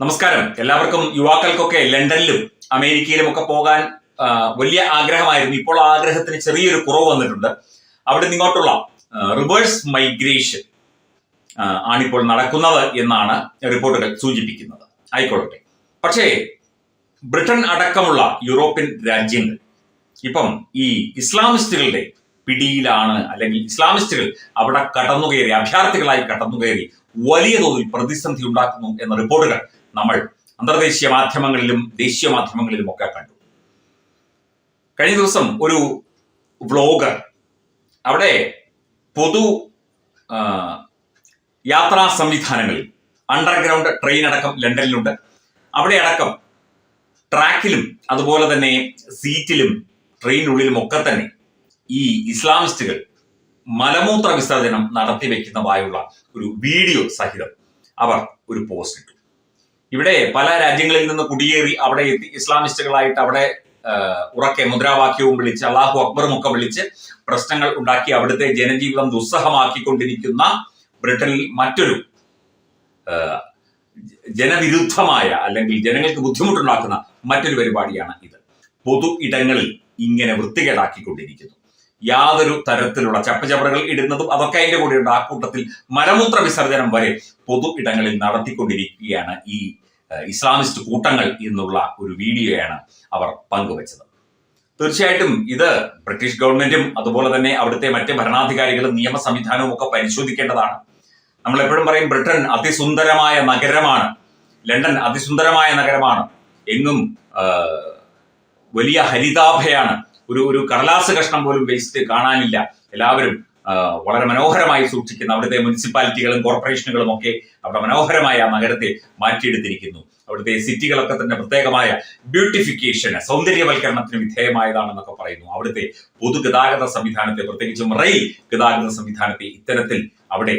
നമസ്കാരം. എല്ലാവർക്കും യുവാക്കൾക്കൊക്കെ ലണ്ടനിലും അമേരിക്കയിലും ഒക്കെ പോകാൻ വലിയ ആഗ്രഹമായിരുന്നു. ഇപ്പോൾ ആഗ്രഹത്തിന് ചെറിയൊരു കുറവ് വന്നിട്ടുണ്ട്. അവിടെ നിങ്ങോട്ടുള്ള റിവേഴ്സ് മൈഗ്രേഷൻ ആണിപ്പോൾ നടക്കുന്നത് എന്നാണ് റിപ്പോർട്ടുകൾ സൂചിപ്പിക്കുന്നത്. ആയിക്കൊള്ളട്ടെ. പക്ഷേ ബ്രിട്ടൻ അടക്കമുള്ള യൂറോപ്യൻ രാജ്യങ്ങൾ ഇപ്പം ഈ ഇസ്ലാമിസ്റ്റുകളുടെ പിടിയിലാണ്, അല്ലെങ്കിൽ ഇസ്ലാമിസ്റ്റുകൾ അവിടെ കടന്നുകയറി, അഭയാർത്ഥികളായി കടന്നുകയറി വലിയ തോതിൽ പ്രതിസന്ധി ഉണ്ടാക്കുന്നു എന്ന റിപ്പോർട്ടുകൾ നമ്മൾ അന്തർദേശീയ മാധ്യമങ്ങളിലും ദേശീയ മാധ്യമങ്ങളിലും ഒക്കെ കണ്ടു. കഴിഞ്ഞ ദിവസം ഒരു വ്ലോഗർ അവിടെ പൊതു യാത്രാ സംവിധാനങ്ങളിൽ അണ്ടർഗ്രൗണ്ട് ട്രെയിൻ അടക്കം ലണ്ടനിലുണ്ട്. അവിടെ അടക്കം ട്രാക്കിലും അതുപോലെ തന്നെ സീറ്റിലും ട്രെയിനുള്ളിലും ഒക്കെ തന്നെ ഈ ഇസ്ലാമിസ്റ്റുകൾ മലമൂത്ര വിസർജനം നടത്തി വെക്കുന്നതായുള്ള ഒരു വീഡിയോ സഹിതം അവർ ഒരു പോസ്റ്റ് ഇട്ടു. ഇവിടെ പല രാജ്യങ്ങളിൽ നിന്ന് കുടിയേറി അവിടെ എത്തി ഇസ്ലാമിസ്റ്റുകളായിട്ട് അവിടെ ഉറക്കെ മുദ്രാവാക്യവും വിളിച്ച് അല്ലാഹു അക്ബറും ഒക്കെ വിളിച്ച് പ്രശ്നങ്ങൾ ഉണ്ടാക്കി അവിടുത്തെ ജനജീവിതം ദുസ്സഹമാക്കിക്കൊണ്ടിരിക്കുന്ന ബ്രിട്ടനിൽ മറ്റൊരു ജനവിരുദ്ധമായ അല്ലെങ്കിൽ ജനങ്ങൾക്ക് ബുദ്ധിമുട്ടുണ്ടാക്കുന്ന മറ്റൊരു പരിപാടിയാണ് ഇത്. പൊതു ഇടങ്ങളിൽ ഇങ്ങനെ വൃത്തികേടാക്കിക്കൊണ്ടിരിക്കുന്നു. യാതൊരു തരത്തിലുള്ള ചപ്പുചവറുകൾ ഇടുന്നതും അതൊക്കെ അതിന്റെ കൂടെയുണ്ട്. ആ കൂട്ടത്തിൽ മലമൂത്ര വിസർജനം വരെ പൊതു ഇടങ്ങളിൽ നടത്തിക്കൊണ്ടിരിക്കുകയാണ് ഈ ഇസ്ലാമിസ്റ്റ് കൂട്ടങ്ങൾ എന്നുള്ള ഒരു വീഡിയോയാണ് അവർ പങ്കുവച്ചത്. തീർച്ചയായിട്ടും ഇത് ബ്രിട്ടീഷ് ഗവൺമെന്റും അതുപോലെ തന്നെ അവിടുത്തെ മറ്റ് ഭരണാധികാരികളും നിയമ സംവിധാനവും ഒക്കെ പരിശോധിക്കേണ്ടതാണ്. നമ്മൾ എപ്പോഴും പറയും ബ്രിട്ടൻ അതിസുന്ദരമായ നഗരമാണ്, ലണ്ടൻ അതിസുന്ദരമായ നഗരമാണ്, എങ്ങും വലിയ ഹരിതാഭയാണ്, ഒരു കടലാസ് കഷ്ണം പോലും വേസ്റ്റ് കാണാനില്ല, എല്ലാവരും വളരെ മനോഹരമായി സൂക്ഷിക്കുന്ന അവിടുത്തെ മുനിസിപ്പാലിറ്റികളും കോർപ്പറേഷനുകളും ഒക്കെ അവിടെ മനോഹരമായ ആ നഗരത്തെ മാറ്റിയെടുത്തിരിക്കുന്നു. അവിടുത്തെ സിറ്റികളൊക്കെ തന്നെ പ്രത്യേകമായ ബ്യൂട്ടിഫിക്കേഷന്, സൗന്ദര്യവൽക്കരണത്തിന് വിധേയമായതാണെന്നൊക്കെ പറയുന്നു. അവിടുത്തെ പൊതുഗതാഗത സംവിധാനത്തെ, പ്രത്യേകിച്ചും റെയിൽ ഗതാഗത സംവിധാനത്തെ ഇത്തരത്തിൽ അവിടെ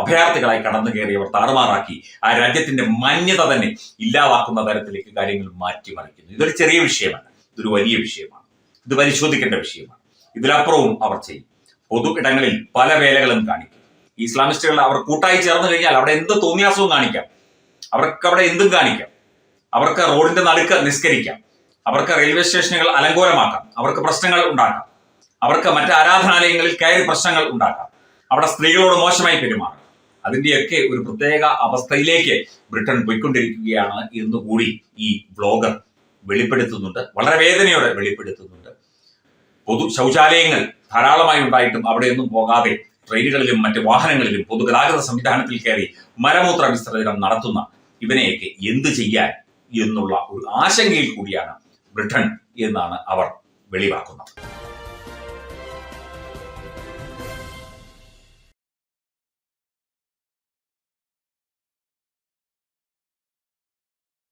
അഭയാർത്ഥികളായി കടന്നു കയറിയവർ താറുമാറാക്കി ആ രാജ്യത്തിന്റെ മാന്യത തന്നെ ഇല്ലാതാക്കുന്ന തരത്തിലേക്ക് കാര്യങ്ങൾ മാറ്റിമറിക്കുന്നു. ഇതൊരു ചെറിയ വിഷയമല്ല, ഇതൊരു വലിയ വിഷയമാണ്. ഇത് പരിശോധിക്കേണ്ട വിഷയമാണ്. ഇതിലപ്പുറവും അവർ ചെയ്യും. പൊതു ഇടങ്ങളിൽ പല വേലകളും കാണിക്കും. ഇസ്ലാമിസ്റ്റുകൾ അവർ കൂട്ടായി ചേർന്ന് കഴിഞ്ഞാൽ അവിടെ എന്ത് തോന്നിയാസവും കാണിക്കാം, അവർക്ക് അവിടെ എന്തും കാണിക്കാം. അവർക്ക് റോഡിന്റെ നടുക്ക് നിസ്കരിക്കാം, അവർക്ക് റെയിൽവേ സ്റ്റേഷനുകൾ അലങ്കോലമാക്കാം, അവർക്ക് പ്രശ്നങ്ങൾ ഉണ്ടാക്കാം, അവർക്ക് മറ്റ് ആരാധനാലയങ്ങളിൽ കയറി പ്രശ്നങ്ങൾ ഉണ്ടാക്കാം, അവിടെ സ്ത്രീകളോട് മോശമായി പെരുമാറാം. അതിന്റെയൊക്കെ ഒരു പ്രത്യേക അവസ്ഥയിലേക്ക് ബ്രിട്ടൻ പോയിക്കൊണ്ടിരിക്കുകയാണ് എന്നുകൂടി ഈ ബ്ലോഗർ വെളിപ്പെടുത്തുന്നുണ്ട്, വളരെ വേദനയോടെ വെളിപ്പെടുത്തുന്നുണ്ട്. പൊതു ശൗചാലയങ്ങൾ ധാരാളമായി ഉണ്ടായിട്ടും അവിടെയൊന്നും പോകാതെ ട്രെയിനുകളിലും മറ്റ് വാഹനങ്ങളിലും പൊതുഗതാഗത സംവിധാനത്തിൽ കയറി മലമൂത്ര വിസർജനം നടത്തുന്ന ഇവനെയൊക്കെ എന്ത് ചെയ്യാൻ എന്നുള്ള ഒരു ആശങ്കയിൽ കൂടിയാണ് ബ്രിട്ടൻ എന്നാണ് അവർ വെളിവാക്കുന്നത്.